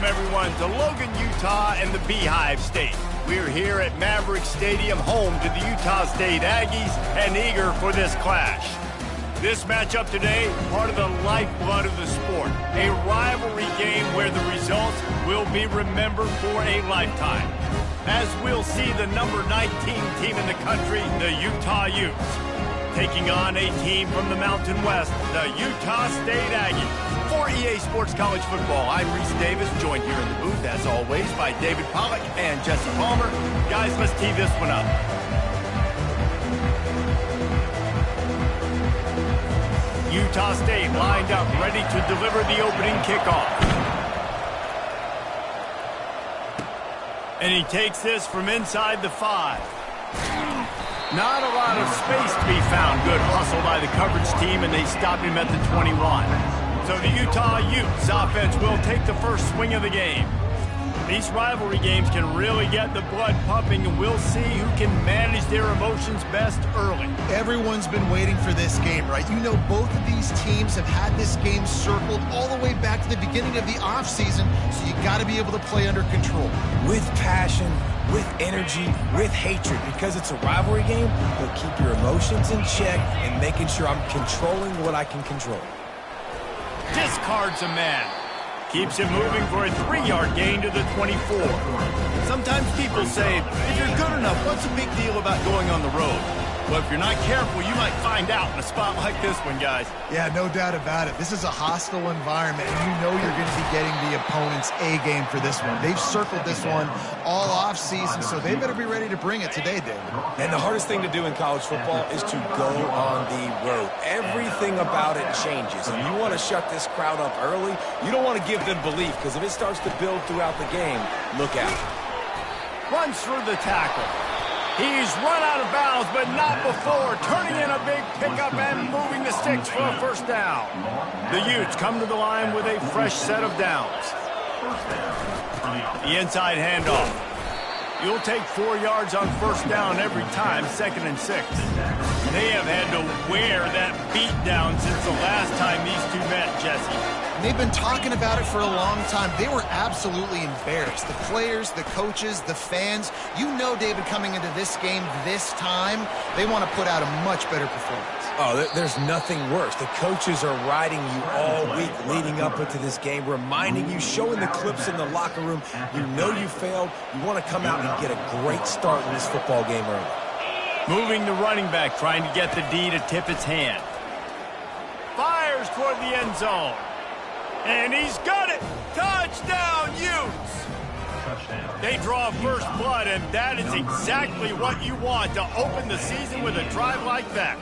welcome everyone to Logan, Utah and the Beehive State. We're here at Maverick Stadium, home to the Utah State Aggies, and eager for this clash. This matchup today, part of the lifeblood of the sport. A rivalry game where the results will be remembered for a lifetime. As we'll see the number 19 team in the country, the Utah Utes, taking on a team from the Mountain West, the Utah State Aggies. For EA Sports College Football, I'm Reese Davis, joined here in the booth, as always, by David Pollack and Jesse Palmer. Guys, let's tee this one up. Utah State lined up, ready to deliver the opening kickoff. And he takes this from inside the 5. Not a lot of space to be found. Good hustle by the coverage team, and they stop him at the 21. So the Utah Utes offense will take the first swing of the game. These rivalry games can really get the blood pumping, and we'll see who can manage their emotions best early. Everyone's been waiting for this game, right? You know, both of these teams have had this game circled all the way back to the beginning of the offseason, so you got to be able to play under control. With passion, with energy, with hatred, because it's a rivalry game, you'll keep your emotions in check and making sure I'm controlling what I can control. Discards a man. Keeps it moving for a 3-yard gain to the 24. Sometimes people say, if you're good enough, what's the big deal about going on the road? Well, if you're not careful, you might find out in a spot like this one, guys. Yeah, no doubt about it. This is a hostile environment, and you know you're going to be getting the opponent's A-game for this one. They've circled this one all off-season, so they better be ready to bring it today, David. And the hardest thing to do in college football is to go on the road. Everything about it changes, and you want to shut this crowd up early. You don't want to give them belief, because if it starts to build throughout the game, look out. Runs through the tackle. He's run out of bounds, but not before turning in a big pickup and moving the sticks for a first down. The Utes come to the line with a fresh set of downs. The inside handoff. You'll take 4 yards on first down every time, 2nd and 6. They have had to wear that beat down since the last time these two met, Jesse. They've been talking about it for a long time. They were absolutely embarrassed. The players, the coaches, the fans. You know, David, coming into this game this time, they want to put out a much better performance. Oh, there's nothing worse. The coaches are riding you all week leading up into this game, reminding you, showing the clips in the locker room. You know you failed. You want to come out and get a great start in this football game early. Moving the running back, trying to get the D to tip its hand. Fires toward the end zone. And he's got it! Touchdown, Utes! They draw first blood, and that is exactly what you want to open the season with a drive like that.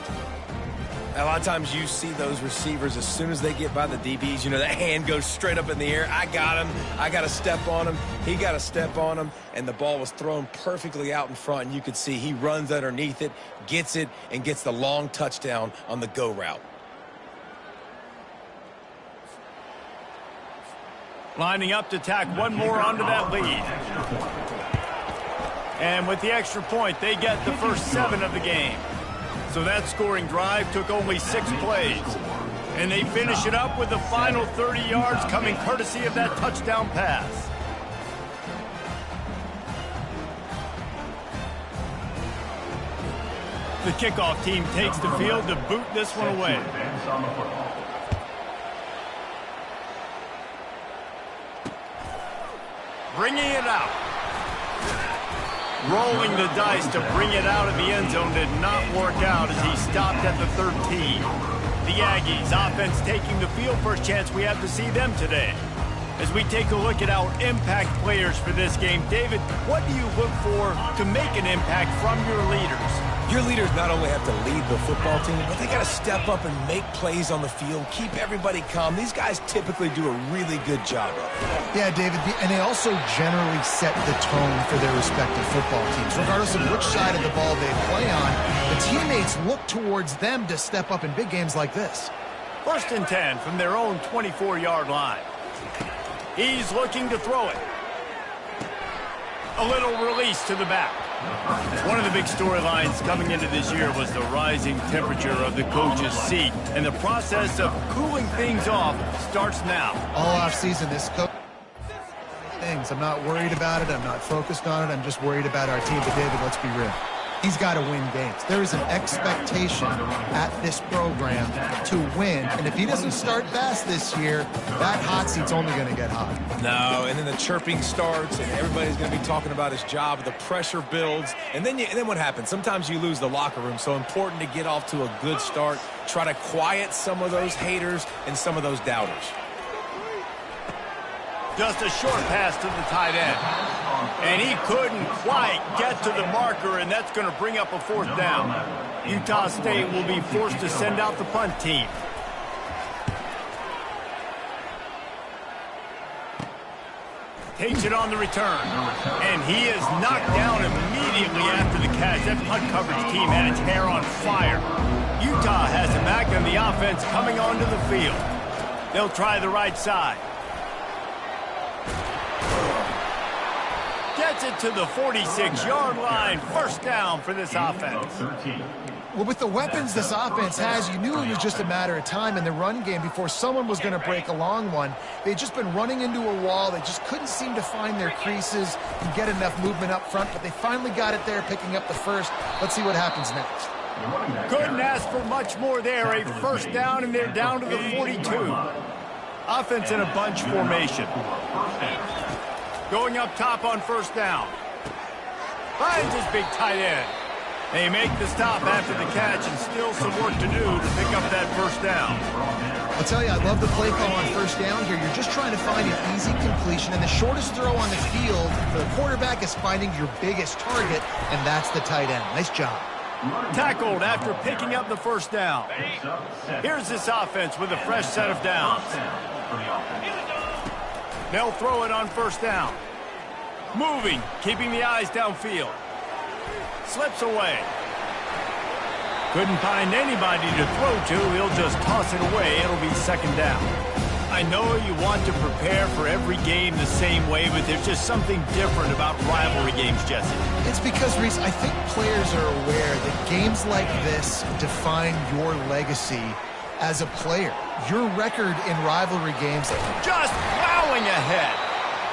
A lot of times you see those receivers, as soon as they get by the DBs, you know, that hand goes straight up in the air. I got him. I got to step on him. He got to step on him. And the ball was thrown perfectly out in front. And you could see he runs underneath it, and gets the long touchdown on the go route. Lining up to tack one more onto that lead. And with the extra point, they get the first 7 of the game. So that scoring drive took only 6 plays. And they finish it up with the final 30 yards coming courtesy of that touchdown pass. The kickoff team takes the field to boot this one away. Bringing it out. Rolling the dice to bring it out of the end zone did not work out as he stopped at the 13. The Aggies offense taking the field. First chance we have to see them today. As we take a look at our impact players for this game, David, what do you look for to make an impact from your leaders? Your leaders not only have to lead the football team, but they got to step up and make plays on the field, keep everybody calm. These guys typically do a really good job of it. Yeah, David, and they also generally set the tone for their respective football teams. Regardless of which side of the ball they play on, the teammates look towards them to step up in big games like this. 1st and 10 from their own 24-yard line. He's looking to throw it. A little release to the back. One of the big storylines coming into this year was the rising temperature of the coach's seat, and the process of cooling things off starts now. All offseason, this coach... things. I'm not worried about it. I'm not focused on it. I'm just worried about our team. But, David, let's be real. He's got to win games. There is an expectation at this program to win. And if he doesn't start fast this year, that hot seat's only going to get hot. No, and then the chirping starts, and everybody's going to be talking about his job. The pressure builds, and then what happens? Sometimes you lose the locker room. So important to get off to a good start. Try to quiet some of those haters and some of those doubters. Just a short pass to the tight end. And he couldn't quite get to the marker, and that's going to bring up a fourth down. Utah State will be forced to send out the punt team. Takes it on the return. And he is knocked down immediately after the catch. That punt coverage team had its hair on fire. Utah has him back on the offense coming onto the field. They'll try the right side. Gets it to the 46-yard line. First down for this offense. Well, with the weapons this offense has, you knew it was just a matter of time in the run game before someone was going to break a long one. They'd just been running into a wall. They just couldn't seem to find their creases and get enough movement up front, but they finally got it there, picking up the first. Let's see what happens next. Couldn't ask for much more there. A first down, and they're down to the 42. Offense in a bunch formation. Going up top on first down. Finds his big tight end. They make the stop after the catch, and still some work to do to pick up that first down. I'll tell you, I love the play call on first down here. You're just trying to find an easy completion, and the shortest throw on the field for the quarterback is finding your biggest target, and that's the tight end. Nice job. Tackled after picking up the first down. Here's this offense with a fresh set of downs. They'll throw it on first down. Moving, keeping the eyes downfield. Slips away. Couldn't find anybody to throw to. He'll just toss it away. It'll be second down. I know you want to prepare for every game the same way, but there's just something different about rivalry games, Jesse. It's because, Reese, I think players are aware that games like this define your legacy as a player. Your record in rivalry games. Just plowing ahead.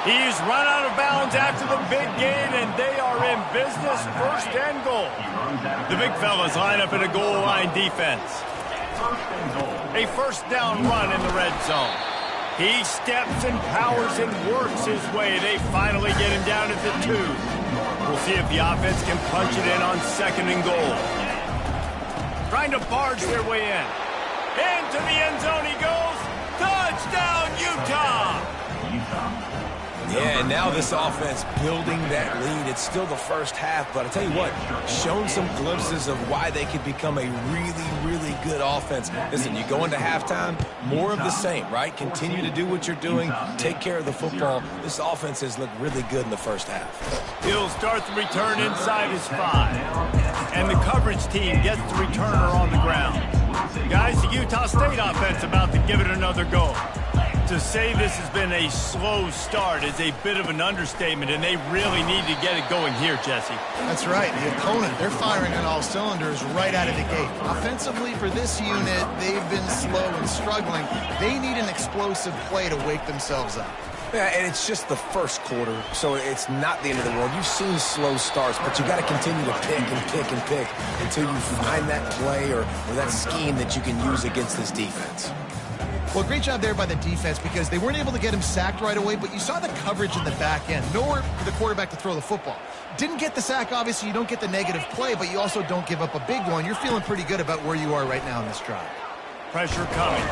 He's run out of bounds after the big gain, and they are in business. First and goal. The big fellas line up in a goal line defense. A first down run in the red zone. He steps and powers and works his way. They finally get him down at the 2. We'll see if the offense can punch it in on second and goal. Trying to barge their way in. Into the end zone he goes. Touchdown, Utah! Yeah, and now this offense building that lead. It's still the first half, but I tell you what, shown some glimpses of why they could become a really, really good offense. Listen, you go into halftime, more of the same, right? Continue to do what you're doing, take care of the football. This offense has looked really good in the first half. He'll start the return inside his 5. And the coverage team gets the returner on the ground. Guys, the Utah State offense about to give it another go. To say this has been a slow start is a bit of an understatement, and they really need to get it going here, Jesse. That's right. The opponent, they're firing on all cylinders right out of the gate. Offensively, for this unit, they've been slow and struggling. They need an explosive play to wake themselves up. Yeah, and it's just the first quarter, so it's not the end of the world. You've seen slow starts, but you got to continue to pick and pick and pick until you find that play or that scheme that you can use against this defense. Well, great job there by the defense because they weren't able to get him sacked right away, but you saw the coverage in the back end. Nowhere for the quarterback to throw the football. Didn't get the sack, obviously. You don't get the negative play, but you also don't give up a big one. You're feeling pretty good about where you are right now in this drive. Pressure coming.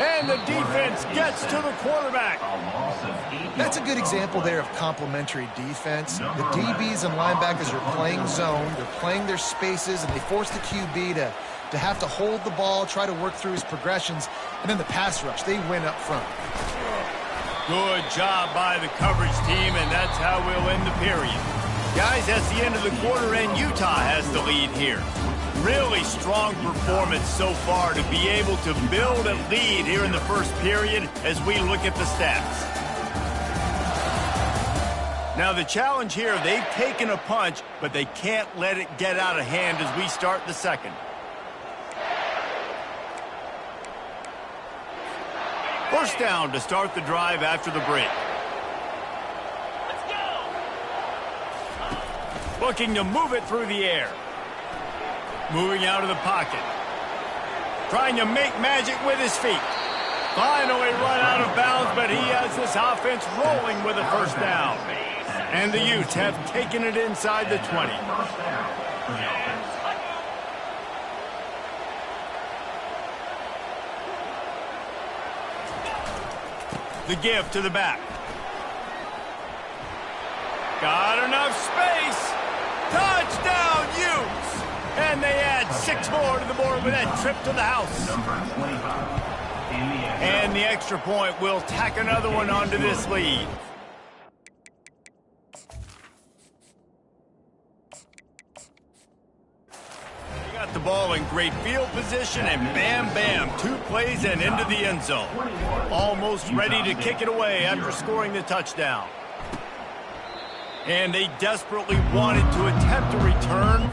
And the defense gets to the quarterback. That's a good example there of complementary defense. The DBs and linebackers are playing zone. They're playing their spaces, and they force the QB to have to hold the ball, try to work through his progressions, and then the pass rush, they win up front. Good job by the coverage team, and that's how we'll end the period. Guys, that's the end of the quarter, and Utah has the lead here. Really strong performance so far to be able to build a lead here in the first period as we look at the stats. Now the challenge here, they've taken a punch, but they can't let it get out of hand as we start the second. First down to start the drive after the break. Looking to move it through the air. Moving out of the pocket. Trying to make magic with his feet. Finally run out of bounds, but he has this offense rolling with a first down. And the Utes have taken it inside the 20. The give to the back. Got enough space. Touchdown, Utes! And they add 6 more to the board with that trip to the house. And the extra point will tack another one onto this lead. They got the ball in great field position, and bam, bam, 2 plays and into the end zone. Almost ready to kick it away after scoring the touchdown. And they desperately wanted to attempt a return.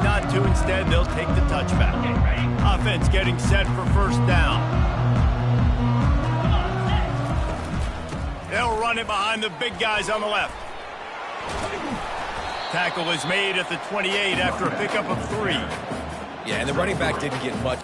Not to, instead, they'll take the touchback. Offense getting set for first down. They'll run it behind the big guys on the left. Tackle is made at the 28 after a pickup of 3. Yeah, and the running back didn't get much.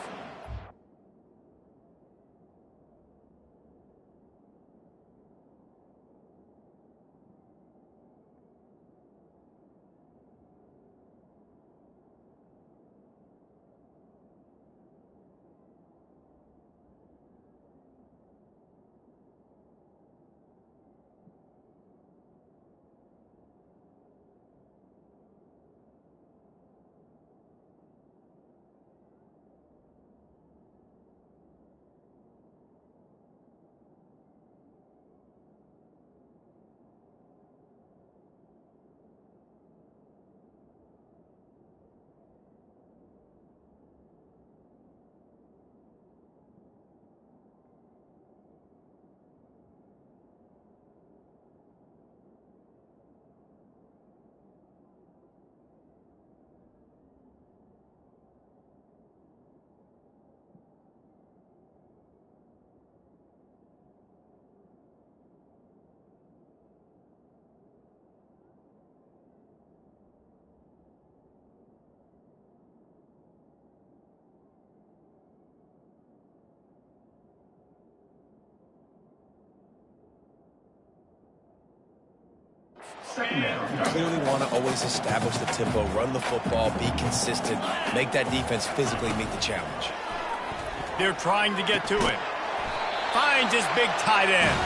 You clearly want to always establish the tempo, run the football, be consistent, make that defense physically meet the challenge. They're trying to get to it. Finds his big tight end.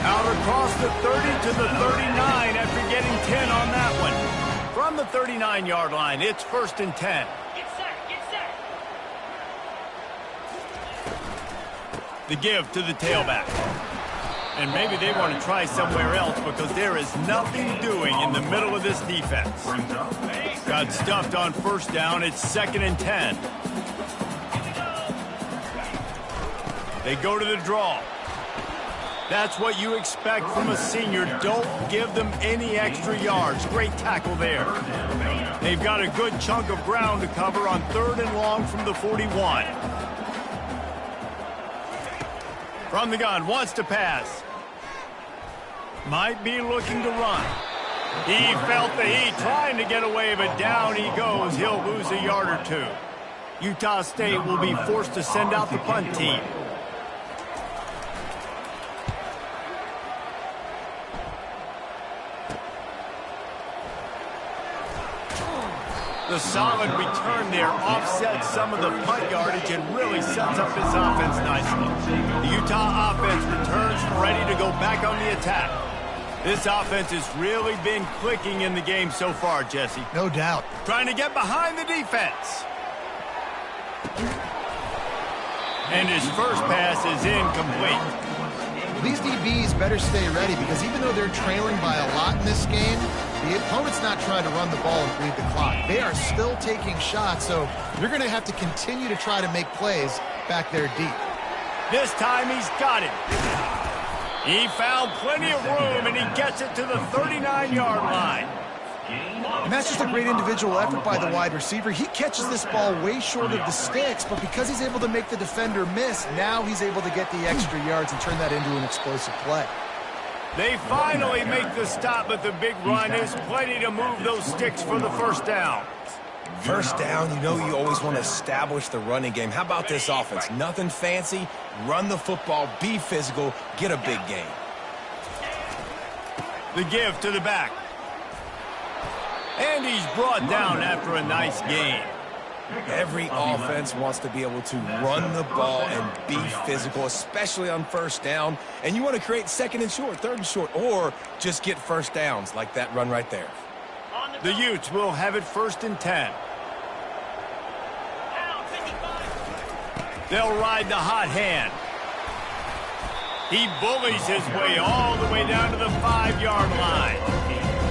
Out across the 30 to the 39 after getting 10 on that one. From the 39-yard line, it's 1st and 10. Get set, get set. The give to the tailback. And maybe they want to try somewhere else because there is nothing doing in the middle of this defense. Got stuffed on first down. It's 2nd and 10. They go to the draw. That's what you expect from a senior. Don't give them any extra yards. Great tackle there. They've got a good chunk of ground to cover on 3rd and long from the 41. From the gun, wants to pass. Might be looking to run. He felt the heat, trying to get away, but down he goes. He'll lose a yard or 2. Utah State will be forced to send out the punt team. The solid return there offsets some of the punt yardage and really sets up this offense nicely. The Utah offense returns ready to go back on the attack. This offense has really been clicking in the game so far, Jesse. No doubt. Trying to get behind the defense. And his first pass is incomplete. These DBs better stay ready because even though they're trailing by a lot in this game, the opponent's not trying to run the ball and bleed the clock. They are still taking shots, so you're going to have to continue to try to make plays back there deep. This time he's got it. He found plenty of room, and he gets it to the 39-yard line. And that's just a great individual effort by the wide receiver. He catches this ball way short of the sticks, but because he's able to make the defender miss, now he's able to get the extra yards and turn that into an explosive play. They finally make the stop, but the big run is plenty to move those sticks for the first down. First down, you know you always want to establish the running game. How about this offense? Nothing fancy. Run the football, be physical, get a big gain. The give to the back. And he's brought down after a nice gain. Every offense wants to be able to run the ball and be physical, especially on first down. And you want to create second and short, third and short, or just get first downs like that run right there. The Utes will have it 1st and 10. They'll ride the hot hand. He bullies his way all the way down to the 5-yard line.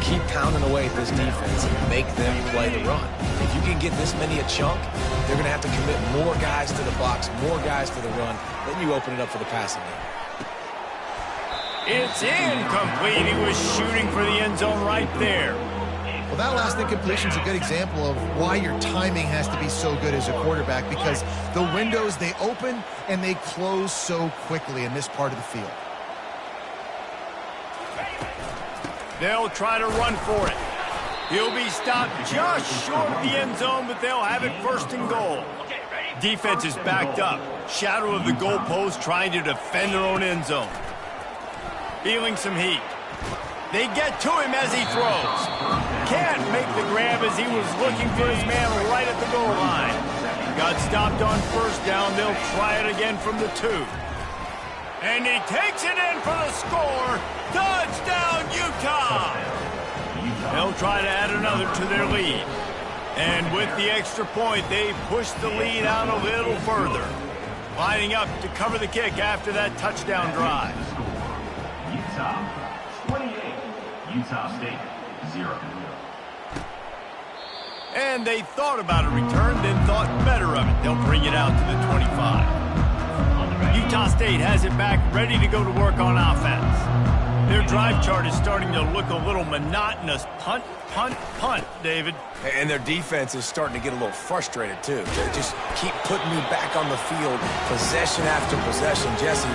Keep pounding away at this defense and make them play the run. If you can get this many a chunk, they're going to have to commit more guys to the box, more guys to the run. Then you open it up for the passing game. It's incomplete. He was shooting for the end zone right there. Well, that last incompletion is a good example of why your timing has to be so good as a quarterback, because the windows, they open and they close so quickly in this part of the field. They'll try to run for it. He'll be stopped just short of the end zone, but they'll have it 1st and goal. Defense is backed up. Shadow of the goalpost, trying to defend their own end zone. Feeling some heat. They get to him as he throws. Can't make the grab as he was looking for his man right at the goal line. Got stopped on first down. They'll try it again from the 2. And he takes it in for the score. Touchdown, Utah! They'll try to add another to their lead. And with the extra point, they push the lead out a little further. Lining up to cover the kick after that touchdown drive. Utah 28, Utah State 0. And they thought about a return, then thought better of it. They'll bring it out to the 25. Utah State has it back, ready to go to work on offense. Their drive chart is starting to look a little monotonous. Punt, punt, punt, David. And their defense is starting to get a little frustrated, too. They just keep putting me back on the field, possession after possession. Jesse,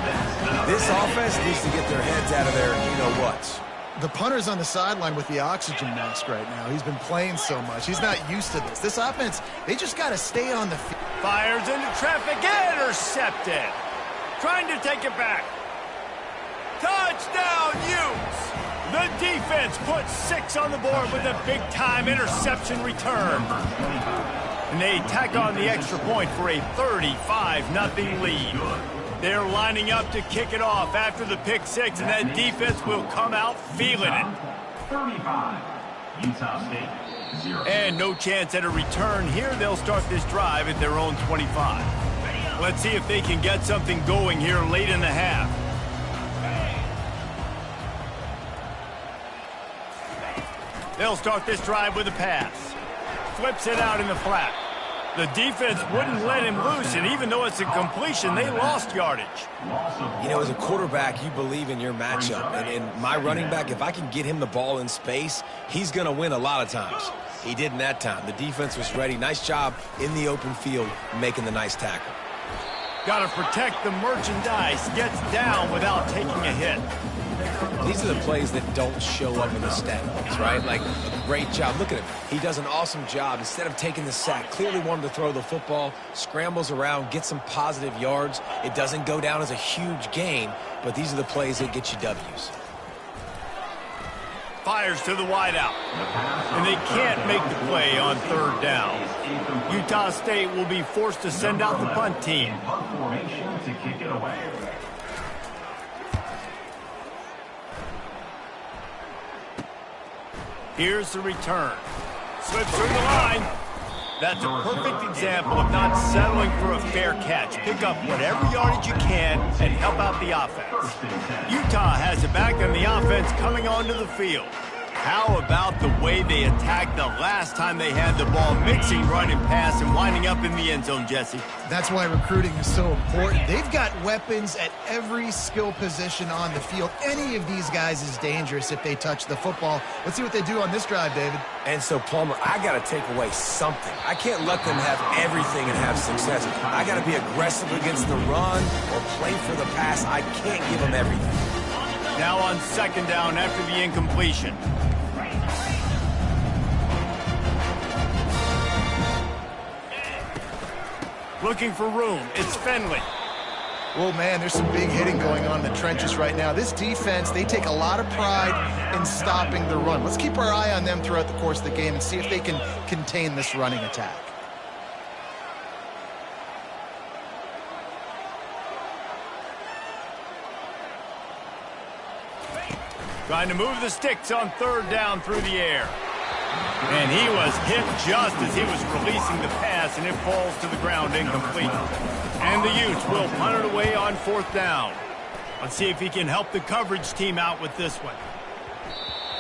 this offense needs to get their heads out of their you-know-whats. The punter's on the sideline with the oxygen mask right now. He's been playing so much. He's not used to this. This offense, they just got to stay on the field. Fires into traffic, intercepted. Trying to take it back. Touchdown, Utes! The defense puts 6 on the board with a big-time interception return. And they tack on the extra point for a 35-0 lead. They're lining up to kick it off after the pick 6, and that defense will come out feeling it. 35, Utah State 0. And no chance at a return here. They'll start this drive at their own 25. Let's see if they can get something going here late in the half. They'll start this drive with a pass. Flips it out in the flat. The defense wouldn't let him loose, and even though it's a completion, they lost yardage. You know, as a quarterback, you believe in your matchup. And my running back, if I can get him the ball in space, he's going to win a lot of times. He didn't that time. The defense was ready. Nice job in the open field making the nice tackle. Got to protect the merchandise. Gets down without taking a hit. These are the plays that don't show up in the stat books, right? Like a great job. Look at him. He does an awesome job. Instead of taking the sack, clearly wanted to throw the football, scrambles around, gets some positive yards. It doesn't go down as a huge gain, but these are the plays that get you W's. Fires to the wideout. And they can't make the play on 3rd down. Utah State will be forced to send out the punt team. Punt formation to kick it away. Here's the return. Slips through the line. That's a perfect example of not settling for a fair catch. Pick up whatever yardage you can and help out the offense. Utah has it back, and the offense coming onto the field. How about the way they attacked the last time they had the ball, mixing run and pass and winding up in the end zone, Jesse? That's why recruiting is so important. They've got weapons at every skill position on the field. Any of these guys is dangerous if they touch the football. Let's see what they do on this drive, David. And so, Palmer, I got to take away something. I can't let them have everything and have success. I got to be aggressive against the run or play for the pass. I can't give them everything. Now on second down after the incompletion. Looking for room. It's Finley. Oh, man, there's some big hitting going on in the trenches right now. This defense, they take a lot of pride in stopping the run. Let's keep our eye on them throughout the course of the game and see if they can contain this running attack. Trying to move the sticks on third down through the air. And he was hit just as he was releasing the pass, and it falls to the ground incomplete. And the Utes will punt it away on fourth down. Let's see if he can help the coverage team out with this one.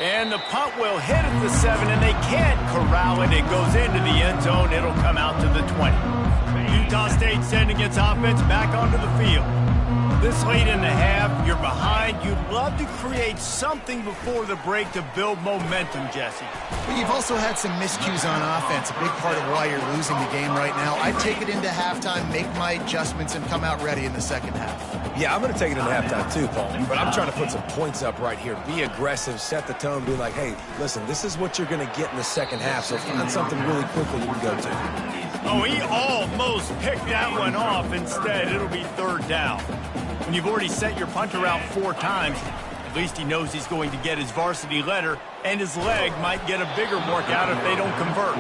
And the punt will hit at the 7, and they can't corral it. It goes into the end zone. It'll come out to the 20. Utah State sending its offense back onto the field. This late in the half, you're behind. You'd love to create something before the break to build momentum, Jesse. But you've also had some miscues on offense, a big part of why you're losing the game right now. I'd take it into halftime, make my adjustments, and come out ready in the second half. Yeah, I'm going to take it into halftime too, Paul. But I'm trying to put some points up right here. Be aggressive, set the tone, be like, hey, listen, this is what you're going to get in the second half, so find something really quickly you can go to. Oh, he almost picked that one off. Instead, it'll be third down. When you've already sent your punter out 4 times, at least he knows he's going to get his varsity letter, and his leg might get a bigger workout if they don't convert.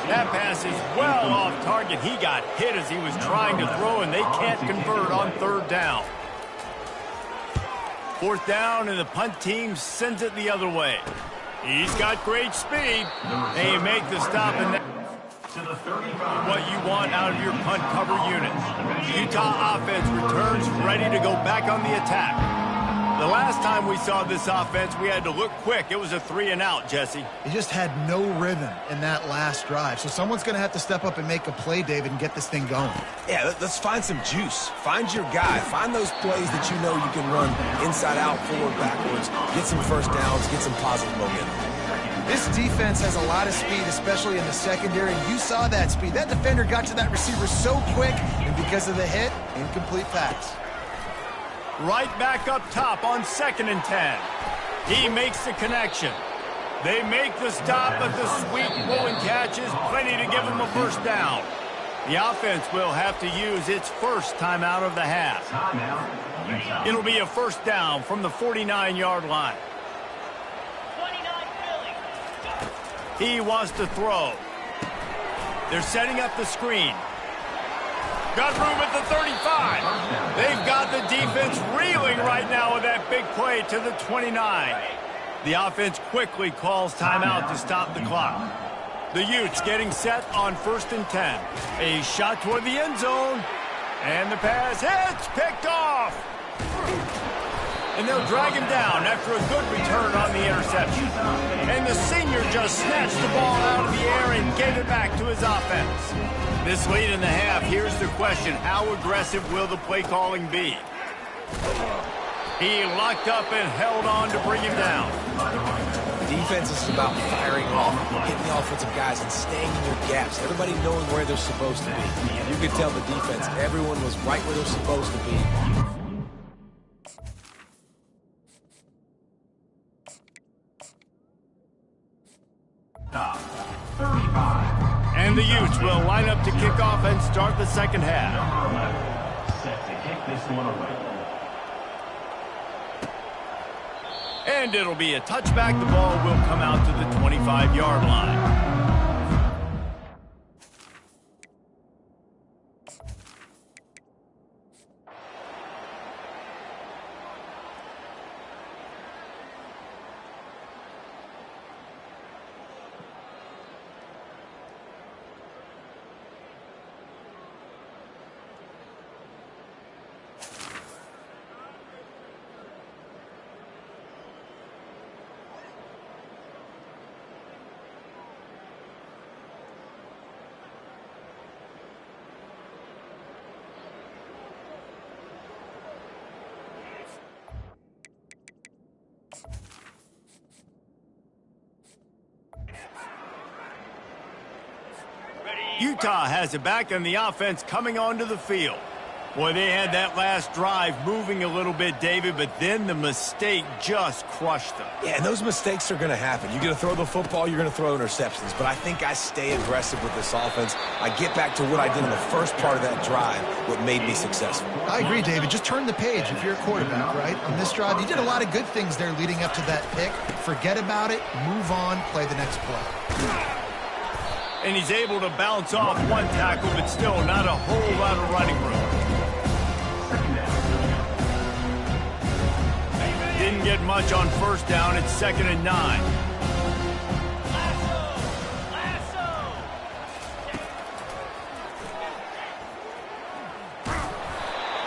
That pass is well off target. He got hit as he was trying to throw, and they can't convert on third down. Fourth down, and the punt team sends it the other way. He's got great speed. They make the stop, and that what you want out of your punt cover unit. The Utah offense returns ready to go back on the attack. The last time we saw this offense, we had to look quick. It was a 3-and-out, Jesse. He just had no rhythm in that last drive. So someone's going to have to step up and make a play, David, and get this thing going. Yeah, let's find some juice. Find your guy. Find those plays that you know you can run inside out, forward, backwards. Get some first downs. Get some positive momentum. This defense has a lot of speed, especially in the secondary. You saw that speed. That defender got to that receiver so quick, and because of the hit, incomplete pass. Right back up top on 2nd and 10. He makes the connection. They make the stop, but the sweep pulling catch is plenty to give them a first down. The offense will have to use its first timeout of the half. It'll be a first down from the 49-yard line. He wants to throw. They're setting up the screen. Got room at the 35. They've got the defense reeling right now with that big play to the 29. The offense quickly calls timeout to stop the clock. The Utes getting set on 1st and 10. A shot toward the end zone. And the pass hits, picked off. And they'll drag him down after a good return on the interception. And the senior just snatched the ball out of the air and gave it back to his offense. This late in the half, here's the question. How aggressive will the play calling be? He locked up and held on to bring him down. Defense is about firing off, hitting the offensive guys and staying in their gaps. Everybody knowing where they're supposed to be. You could tell the defense, everyone was right where they're supposed to be. And the Utes will line up to kick off and start the second half. Set to kick this one away. And it'll be a touchback. The ball will come out to the 25-yard line. Utah has it back and the offense coming onto the field. Boy, they had that last drive moving a little bit, David, but then the mistake just crushed them. Yeah, and those mistakes are going to happen. You're going to throw the football, you're going to throw interceptions. But I think I stay aggressive with this offense. I get back to what I did in the first part of that drive, what made me successful. I agree, David. Just turn the page if you're a quarterback, right? On this drive, you did a lot of good things there leading up to that pick. Forget about it, move on, play the next play. And he's able to bounce off one tackle, but still not a whole lot of running room. Didn't get much on first down. It's 2nd and 9.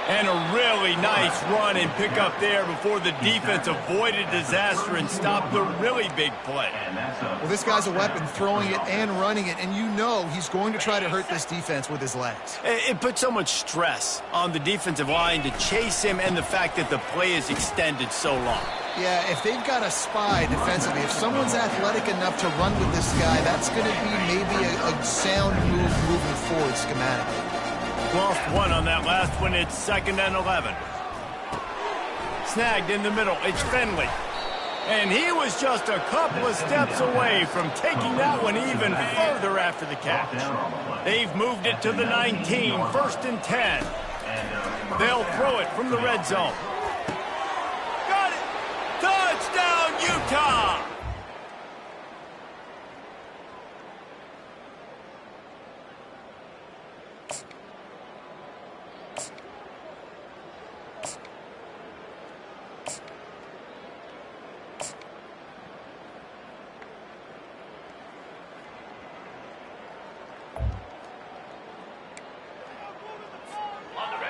And a really nice run and pick up there before the defense avoided disaster and stopped the really big play. Well, this guy's a weapon, throwing it and running it, and you know he's going to try to hurt this defense with his legs. It puts so much stress on the defensive line to chase him and the fact that the play is extended so long. Yeah, if they've got a spy defensively, if someone's athletic enough to run with this guy, that's going to be maybe a sound move moving forward schematically. Lost one on that last one. It's 2nd and 11. Snagged in the middle. It's Finley. And he was just a couple of steps away from taking that one even further after the catch. They've moved it to the 19, 1st and 10. They'll throw it from the red zone. Got it! Touchdown, Utah!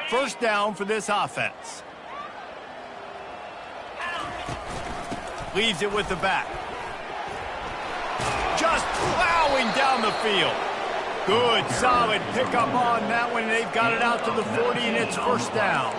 First down for this offense. Leaves it with the back. Just plowing down the field. Good, solid pickup on that one. They've got it out to the 40, and it's first down.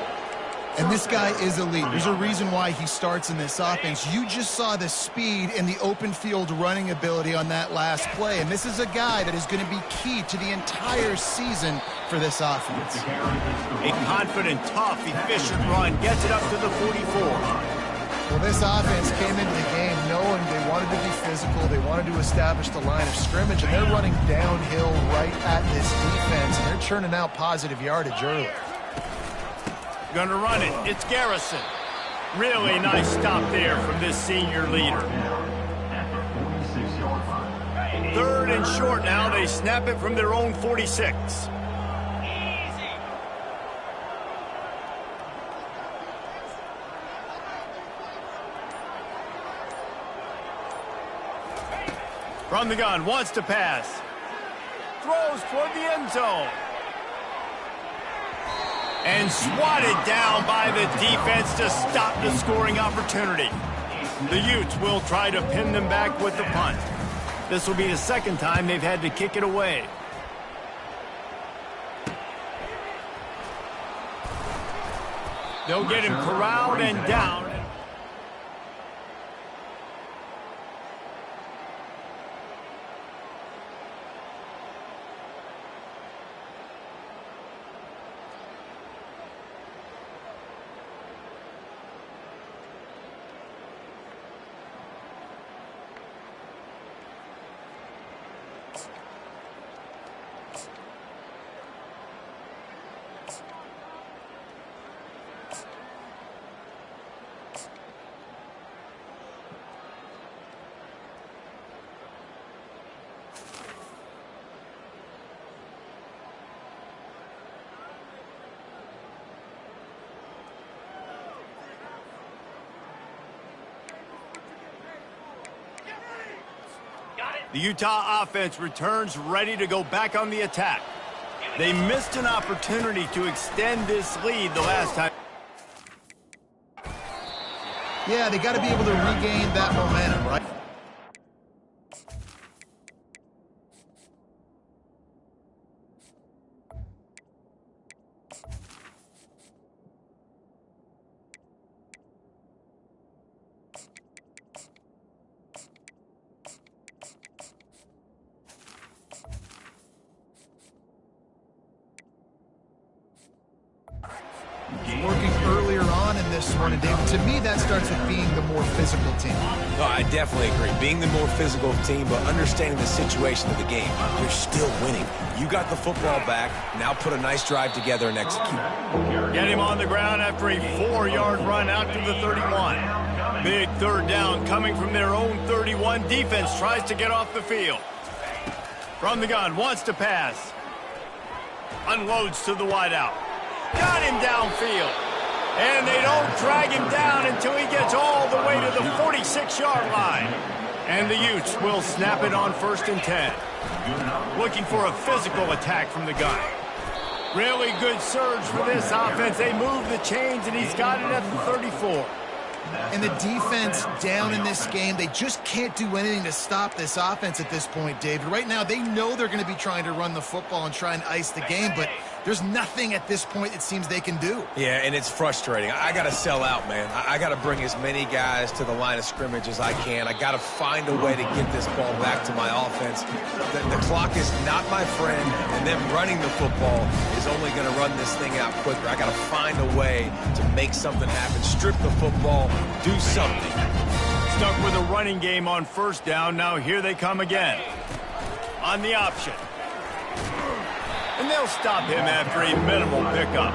And this guy is elite. There's a reason why he starts in this offense. You just saw the speed and the open field running ability on that last play. And this is a guy that is going to be key to the entire season for this offense. A confident, tough, efficient run gets it up to the 44. Well, this offense came into the game knowing they wanted to be physical. They wanted to establish the line of scrimmage, and they're running downhill right at this defense, and they're churning out positive yardage early. Gonna run it. It's Garrison. Really nice stop there from this senior leader. 3rd and short now. They snap it from their own 46. From the gun, wants to pass. Throws toward the end zone. And swatted down by the defense to stop the scoring opportunity. The Utes will try to pin them back with the punt. This will be the 2nd time they've had to kick it away. They'll get him corralled and down. The Utah offense returns ready to go back on the attack. They missed an opportunity to extend this lead the last time. Yeah, they got to be able to regain that momentum, right? this one. And David, to me, that starts with being the more physical team. No, I definitely agree. Being the more physical team, but understanding the situation of the game. You're still winning. You got the football back. Now put a nice drive together and execute. Get him on the ground after a 4-yard run out to the 31. Big third down coming from their own 31. Defense tries to get off the field. From the gun, wants to pass. Unloads to the wideout. Got him downfield. And they don't drag him down until he gets all the way to the 46-yard line. And the Utes will snap it on 1st and 10. Looking for a physical attack from the gun. Really good surge for this offense. They move the chains, and he's got it at the 34. And the defense down in this game, they just can't do anything to stop this offense at this point, David. Right now, they know they're going to be trying to run the football and try and ice the game, but there's nothing at this point it seems they can do. Yeah, and it's frustrating. I got to sell out, man. I got to bring as many guys to the line of scrimmage as I can. I got to find a way to get this ball back to my offense. The clock is not my friend, and them running the football is only going to run this thing out quicker. I got to find a way to make something happen. Strip the football, do something. Stuck with a running game on 1st down. Now here they come again. On the option. And they'll stop him after a minimal pickup.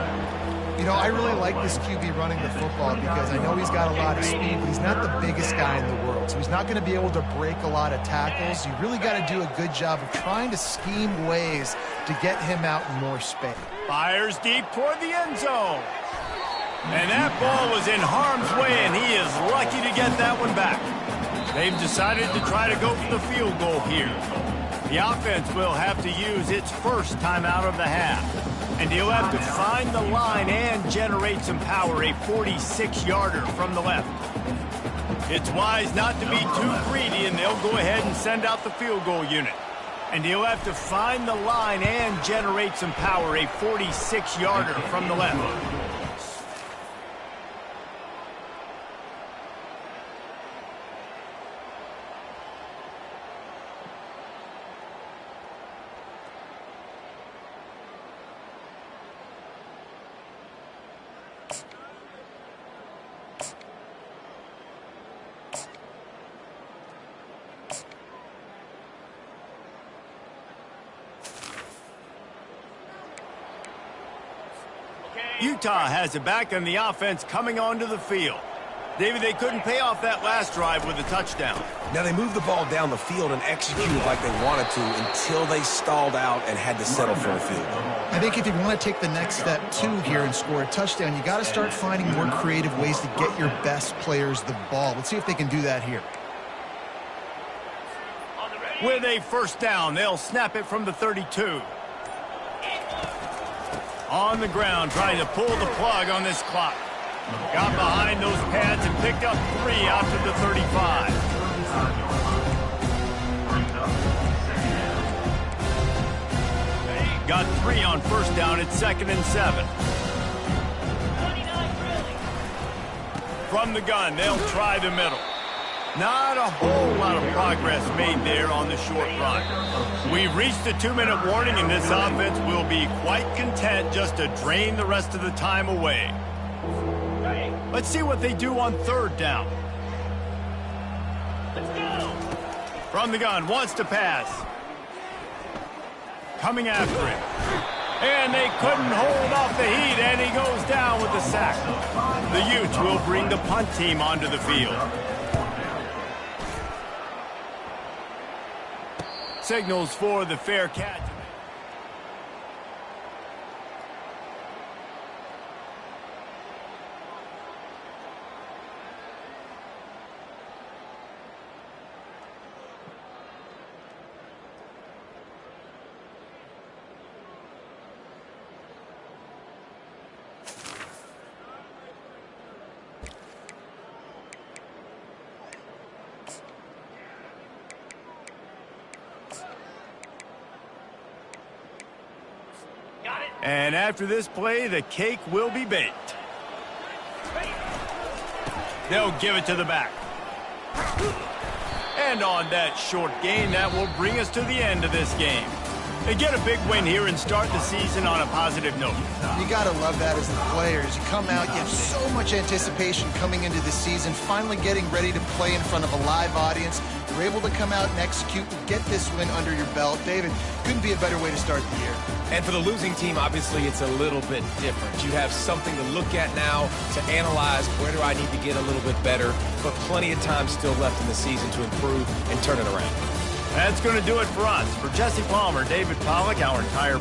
You know, I really like this QB running the football because I know he's got a lot of speed, but he's not the biggest guy in the world. So he's not going to be able to break a lot of tackles. You really got to do a good job of trying to scheme ways to get him out in more space. Fires deep toward the end zone. And that ball was in harm's way, and he is lucky to get that one back. They've decided to try to go for the field goal here. The offense will have to use its first timeout of the half. And he'll have to find the line and generate some power, a 46-yarder from the left. It's wise not to be too greedy, and they'll go ahead and send out the field goal unit. And he'll have to find the line and generate some power, a 46-yarder from the left. Utah has it back, and the offense coming onto the field. David, they couldn't pay off that last drive with a touchdown. Now they moved the ball down the field and executed like they wanted to until they stalled out and had to settle for a field goal. I think if you want to take the next step, too, here and score a touchdown, you got to start finding more creative ways to get your best players the ball. Let's see if they can do that here. With a 1st down, they'll snap it from the 32. On the ground, trying to pull the plug on this clock. Got behind those pads and picked up 3 out to the 35. Got 3 on 1st down. It's 2nd and 7. From the gun, they'll try the middle. Not a whole lot of progress made there on the short run. We've reached the 2-minute warning, and this offense will be quite content just to drain the rest of the time away. Let's see what they do on 3rd down. From the gun, wants to pass. Coming after him. And they couldn't hold off the heat, and he goes down with the sack. The Utes will bring the punt team onto the field. Signals for the fair catch. And after this play, the cake will be baked. They'll give it to the back. And on that short gain, that will bring us to the end of this game. They get a big win here and start the season on a positive note. You gotta love that as the players. You come out, you have so much anticipation coming into the season, finally getting ready to play in front of a live audience. You're able to come out and execute and get this win under your belt. David, couldn't be a better way to start the year. And for the losing team, obviously, it's a little bit different. You have something to look at now, to analyze where do I need to get a little bit better, but plenty of time still left in the season to improve and turn it around. That's going to do it for us. For Jesse Palmer, David Pollack, our entire